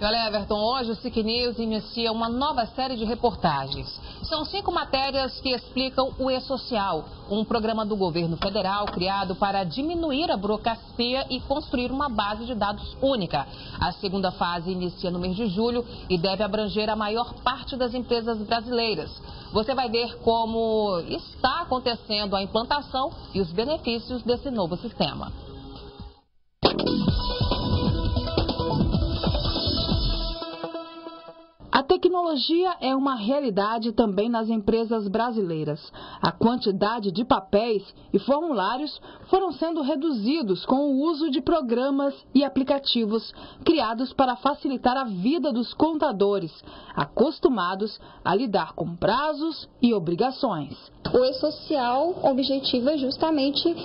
Olha, Everton, hoje o SIC News inicia uma nova série de reportagens. São 5 matérias que explicam o E-Social, um programa do governo federal criado para diminuir a burocracia e construir uma base de dados única. A segunda fase inicia no mês de julho e deve abranger a maior parte das empresas brasileiras. Você vai ver como está acontecendo a implantação e os benefícios desse novo sistema. A tecnologia é uma realidade também nas empresas brasileiras. A quantidade de papéis e formulários foram sendo reduzidos com o uso de programas e aplicativos criados para facilitar a vida dos contadores, acostumados a lidar com prazos e obrigações. O E-Social, o objetivo é justamente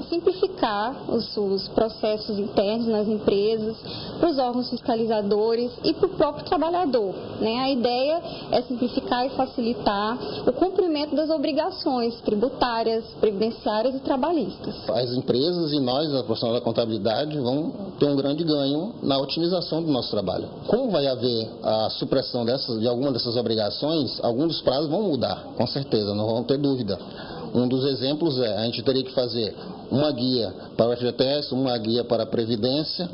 simplificar os processos internos nas empresas, para os órgãos fiscalizadores e para o próprio trabalhador, né? A ideia é simplificar e facilitar o cumprimento das obrigações tributárias, previdenciárias e trabalhistas. As empresas e nós, a profissional da contabilidade, vão ter um grande ganho na otimização do nosso trabalho. Como vai haver a supressão de alguma dessas obrigações, alguns dos prazos vão mudar, com certeza, não vão ter dúvida. Um dos exemplos a gente teria que fazer uma guia para o FGTS, uma guia para a Previdência,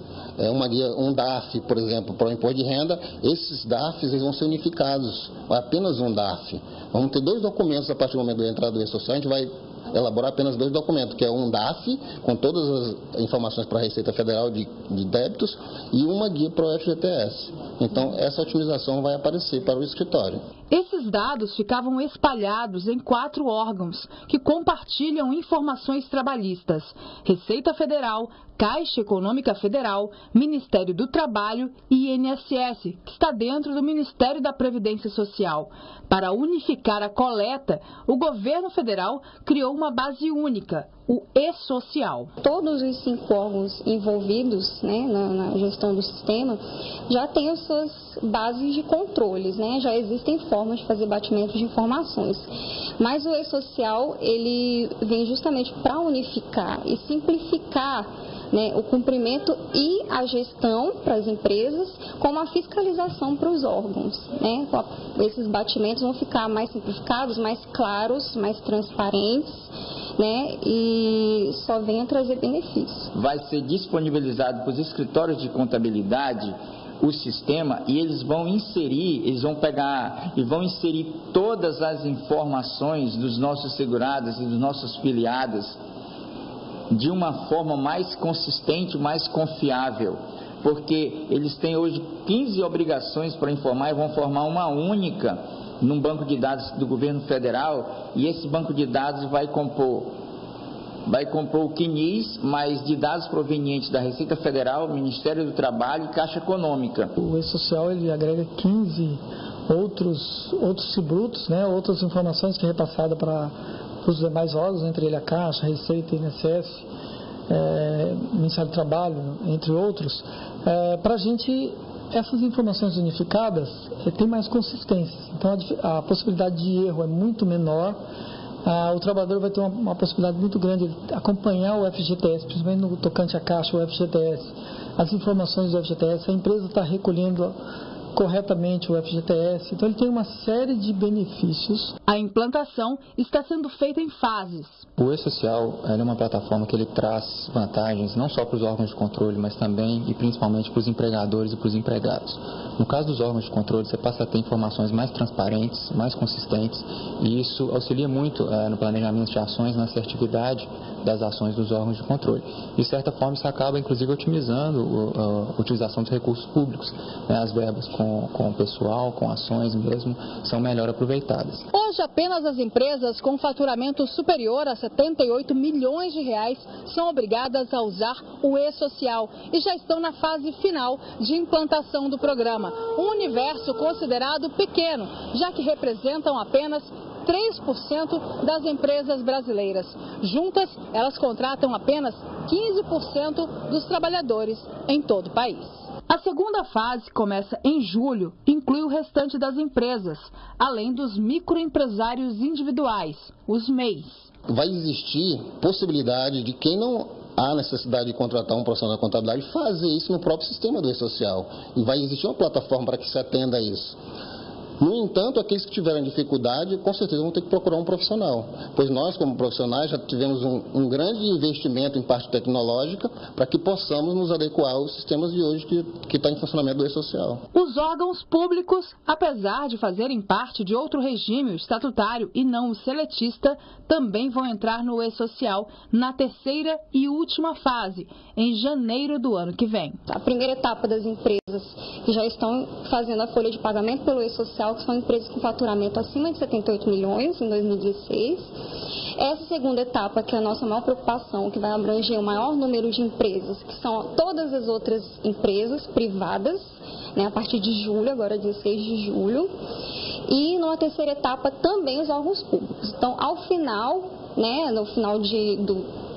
um DARF, por exemplo, para o Imposto de Renda. Esses DARFs eles vão ser unificados, apenas um DARF. Vamos ter 2 documentos a partir do momento da entrada do E-Social, a gente vai elaborar apenas 2 documentos, que é um DARF, com todas as informações para a Receita Federal de débitos, e uma guia para o FGTS. Então, essa otimização vai aparecer para o escritório. Esses dados ficavam espalhados em 4 órgãos que compartilham informações trabalhistas: Receita Federal, Caixa Econômica Federal, Ministério do Trabalho e INSS, que está dentro do Ministério da Previdência Social. Para unificar a coleta, o governo federal criou uma base única, o E-Social. Todos os 5 órgãos envolvidos, né, na gestão do sistema já têm as suas bases de controles, né? Já existem formas de fazer batimento de informações. Mas o E-Social, ele vem justamente para unificar e simplificar, né, o cumprimento e a gestão para as empresas, como a fiscalização para os órgãos, né? Esses batimentos vão ficar mais simplificados, mais claros, mais transparentes, né? E só vem a trazer benefícios. Vai ser disponibilizado para os escritórios de contabilidade o sistema e eles vão inserir todas as informações dos nossos segurados e dos nossos filiados de uma forma mais consistente, mais confiável, porque eles têm hoje 15 obrigações para informar e vão formar uma única num banco de dados do governo federal, e esse banco de dados vai compor o CNIS, mas de dados provenientes da Receita Federal, Ministério do Trabalho e Caixa Econômica. O E-Social ele agrega 15 outros tributos, né, outras informações que é repassada para os demais órgãos, entre ele a Caixa, a Receita, INSS, Ministério do Trabalho, entre outros, para a gente. Essas informações unificadas têm mais consistência, então a possibilidade de erro é muito menor, o trabalhador vai ter uma possibilidade muito grande de acompanhar o FGTS, principalmente no tocante à Caixa, o FGTS, as informações do FGTS, a empresa está recolhendo corretamente o FGTS, então ele tem uma série de benefícios. A implantação está sendo feita em fases. O E-Social é uma plataforma que ele traz vantagens não só para os órgãos de controle, mas também e principalmente para os empregadores e para os empregados. No caso dos órgãos de controle, você passa a ter informações mais transparentes, mais consistentes, e isso auxilia muito no planejamento de ações, na assertividade das ações dos órgãos de controle. De certa forma, isso acaba, inclusive, otimizando a utilização dos recursos públicos. As verbas com o pessoal, com ações mesmo, são melhor aproveitadas. Hoje, apenas as empresas com faturamento superior a 78 milhões de reais são obrigadas a usar o E-Social e já estão na fase final de implantação do programa. Um universo considerado pequeno, já que representam apenas 3% das empresas brasileiras. Juntas, elas contratam apenas 15% dos trabalhadores em todo o país. A segunda fase começa em julho e inclui o restante das empresas, além dos microempresários individuais, os MEIs. Vai existir possibilidade de quem não há necessidade de contratar um profissional da contabilidade, fazer isso no próprio sistema do E-Social. E vai existir uma plataforma para que se atenda a isso. No entanto, aqueles que tiverem dificuldade, com certeza vão ter que procurar um profissional, pois nós, como profissionais, já tivemos um grande investimento em parte tecnológica para que possamos nos adequar aos sistemas de hoje que está em funcionamento do E-Social. Os órgãos públicos, apesar de fazerem parte de outro regime, o estatutário e não o seletista, também vão entrar no E-Social na terceira e última fase, em janeiro do ano que vem. A primeira etapa das empresas que já estão fazendo a folha de pagamento pelo E-Social, que são empresas com faturamento acima de 78 milhões em 2016. Essa segunda etapa, que é a nossa maior preocupação, que vai abranger o maior número de empresas, que são todas as outras empresas privadas, a partir de julho, agora 16 de julho. E numa terceira etapa também os órgãos públicos. Então, ao final, no final de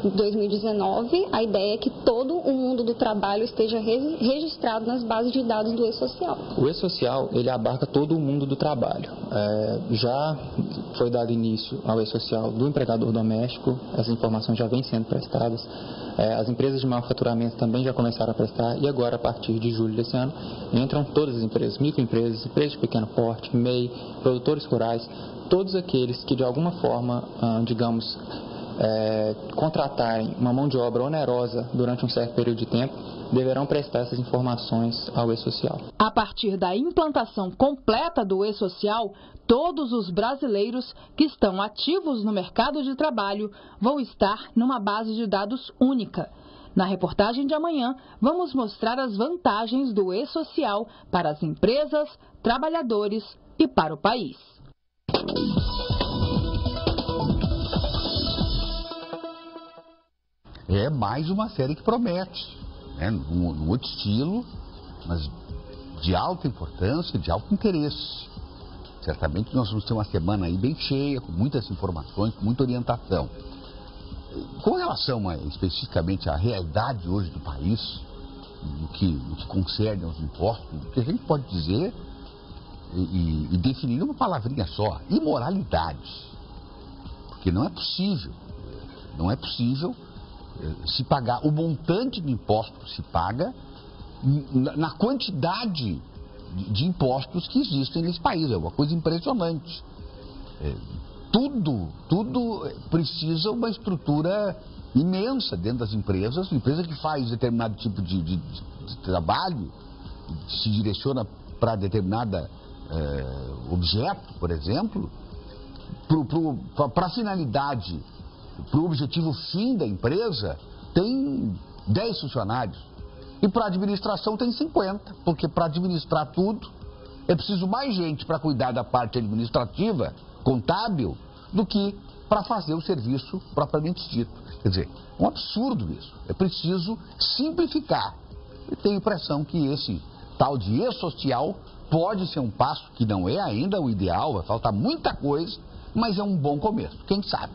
2019, a ideia é que todo o mundo do trabalho esteja registrado nas bases de dados do E-Social. O E-Social, ele abarca todo o mundo do trabalho. Já foi dado início ao E-Social do empregador doméstico, as informações já vêm sendo prestadas. As empresas de maior faturamento também já começaram a prestar, e agora, a partir de julho desse ano, entram todas as empresas, microempresas, empresas de pequeno porte, MEI, produtores rurais, todos aqueles que de alguma forma, contratarem uma mão de obra onerosa durante um certo período de tempo, deverão prestar essas informações ao E-Social. A partir da implantação completa do E-Social, todos os brasileiros que estão ativos no mercado de trabalho vão estar numa base de dados única. Na reportagem de amanhã, vamos mostrar as vantagens do E-Social para as empresas, trabalhadores e para o país. É mais uma série que promete, num outro estilo, mas de alta importância, de alto interesse. Certamente nós vamos ter uma semana aí bem cheia, com muitas informações, com muita orientação. Com relação especificamente à realidade hoje do país, no que concerne aos impostos, o que a gente pode dizer e definir uma palavrinha só: imoralidade. Porque não é possível se pagar o montante de impostos que se paga na quantidade de impostos que existem nesse país. É uma coisa impressionante. Tudo precisa uma estrutura imensa dentro das empresas. Empresa que faz determinado tipo de trabalho, se direciona para determinado objeto, por exemplo, para a finalidade, para o objetivo fim da empresa, tem 10 funcionários. E para a administração tem 50, porque para administrar tudo é preciso mais gente para cuidar da parte administrativa, contábil, do que para fazer o serviço propriamente dito. Quer dizer, é um absurdo isso. É preciso simplificar. Eu tenho a impressão que esse tal de E-Social pode ser um passo que não é ainda o ideal, vai faltar muita coisa, mas é um bom começo. Quem sabe?